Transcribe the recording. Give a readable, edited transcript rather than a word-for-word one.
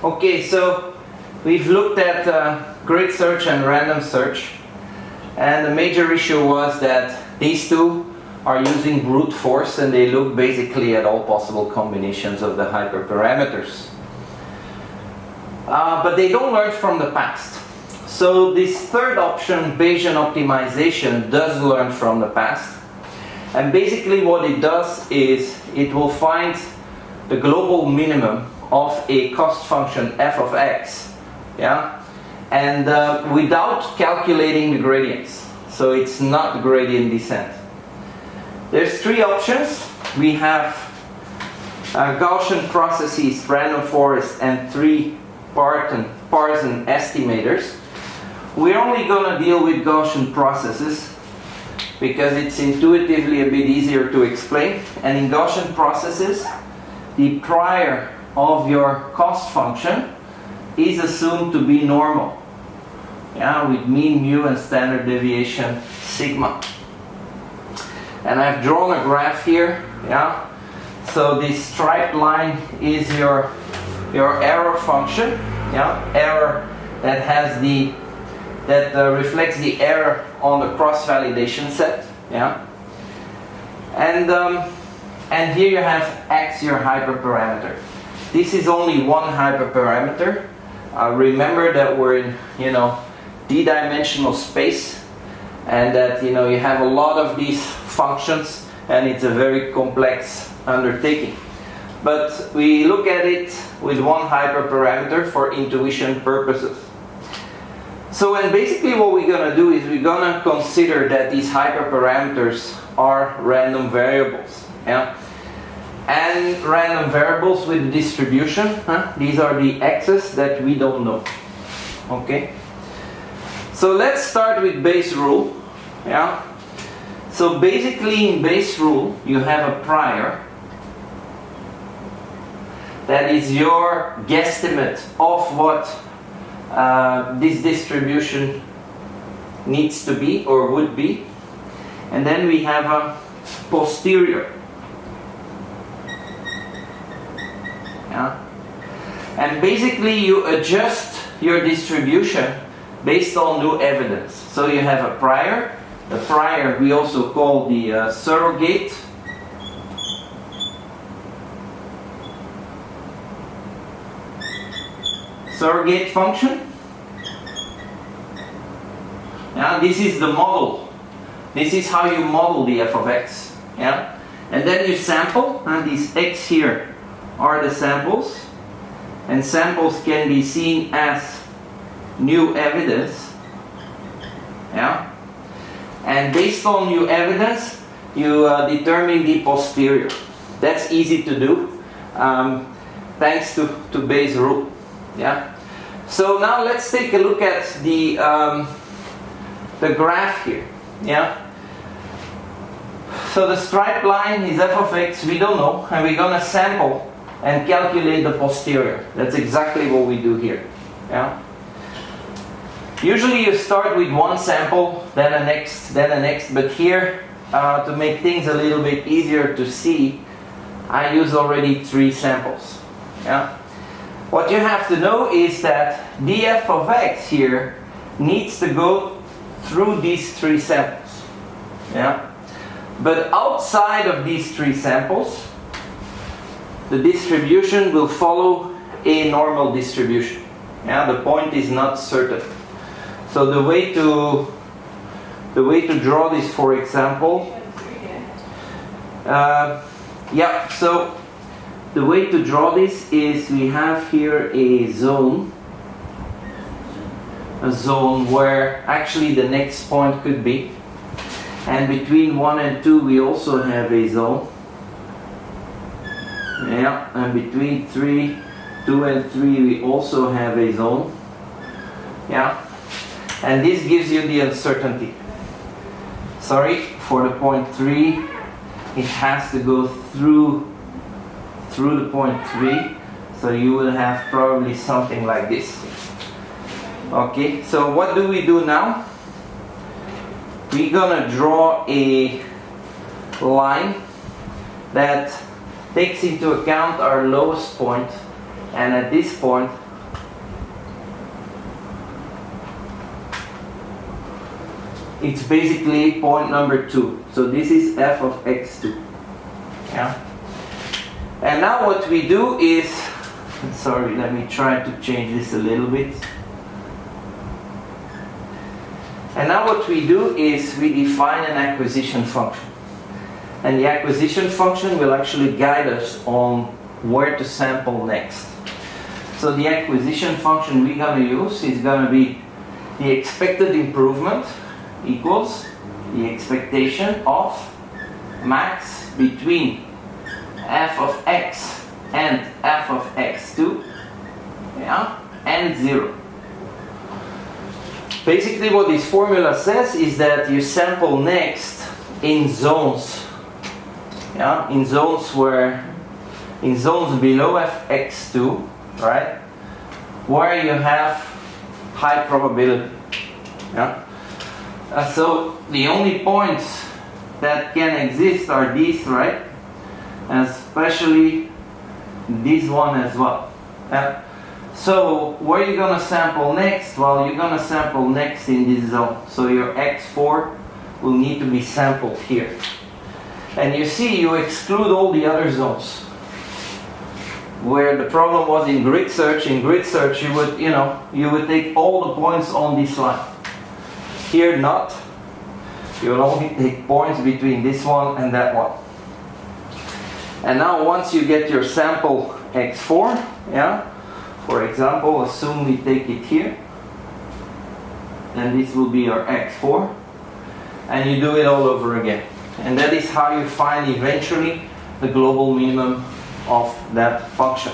Okay, so we've looked at grid search and random search, and the major issue was that these two are using brute force and they look basically at all possible combinations of the hyperparameters. But they don't learn from the past. So this third option, Bayesian optimization, does learn from the past. And basically what it does is it will find the global minimum of a cost function f of x, yeah, and without calculating the gradients. So it's not gradient descent. There's three options. We have Gaussian processes, random forest, and three Parson estimators. We're only going to deal with Gaussian processes because it's intuitively a bit easier to explain. And in Gaussian processes, the prior of your cost function is assumed to be normal, yeah, with mean mu and standard deviation sigma. And I've drawn a graph here, yeah. So this striped line is your error function, yeah, error that has reflects the error on the cross validation set, yeah. And here you have x, your hyperparameter. This is only one hyperparameter. Remember that we're in, d-dimensional space, and that you have a lot of these functions, and it's a very complex undertaking. But we look at it with one hyperparameter for intuition purposes. So, and basically what we're going to do is we're going to consider that these hyperparameters are random variables, yeah. And random variables with distribution, these are the x's that we don't know. Okay? So let's start with Bayes' rule. Yeah? So basically in Bayes' rule, you have a prior that is your guesstimate of what this distribution needs to be or would be. And then we have a posterior. Yeah. And basically you adjust your distribution based on new evidence. So you have a prior. The prior we also call the surrogate. Surrogate function. Yeah, this is the model. This is how you model the f of x. Yeah? And then you sample, and these x here are the samples, and samples can be seen as new evidence, yeah, and based on new evidence you determine the posterior. That's easy to do thanks to Bayes' rule, yeah. So now let's take a look at the graph here, yeah. So the striped line is f of x, we don't know, and we're going to sample and calculate the posterior. That's exactly what we do here. Yeah? Usually you start with one sample, then a next, but here, to make things a little bit easier to see, I use already 3 samples. Yeah? What you have to know is that df of x here needs to go through these 3 samples. Yeah? But outside of these 3 samples, the distribution will follow a normal distribution. Yeah, the point is not certain. So the way to draw this, for example, so the way to draw this is we have here a zone where actually the next point could be, and between 1 and 2 we also have a zone. Yeah, and between 2 and 3 we also have a zone. Yeah, and this gives you the uncertainty. Sorry, for the point 3, it has to go through the point 3, so you will have probably something like this. Okay, so what do we do now? We're gonna draw a line that takes into account our lowest point, and at this point it's basically point number 2. So this is f of x2. Yeah. And now what we do is, sorry, let me try to change this a little bit. And now what we do is we define an acquisition function. And the acquisition function will actually guide us on where to sample next. So the acquisition function we're going to use is going to be the expected improvement equals the expectation of max between f of x and f of x2, yeah, and 0. Basically what this formula says is that you sample next in zones, yeah, in zones below fx2, right, where you have high probability. Yeah. So the only points that can exist are these, right, and especially this one as well. Yeah. So where are you going to sample next? Well, you're going to sample next in this zone. So your x4 will need to be sampled here. And you see, you exclude all the other zones. Where the problem was in grid search, you would take all the points on this line. Here not. You will only take points between this one and that one. And now once you get your sample x4, yeah, for example, assume we take it here, and this will be our x4, and you do it all over again. And that is how you find eventually the global minimum of that function.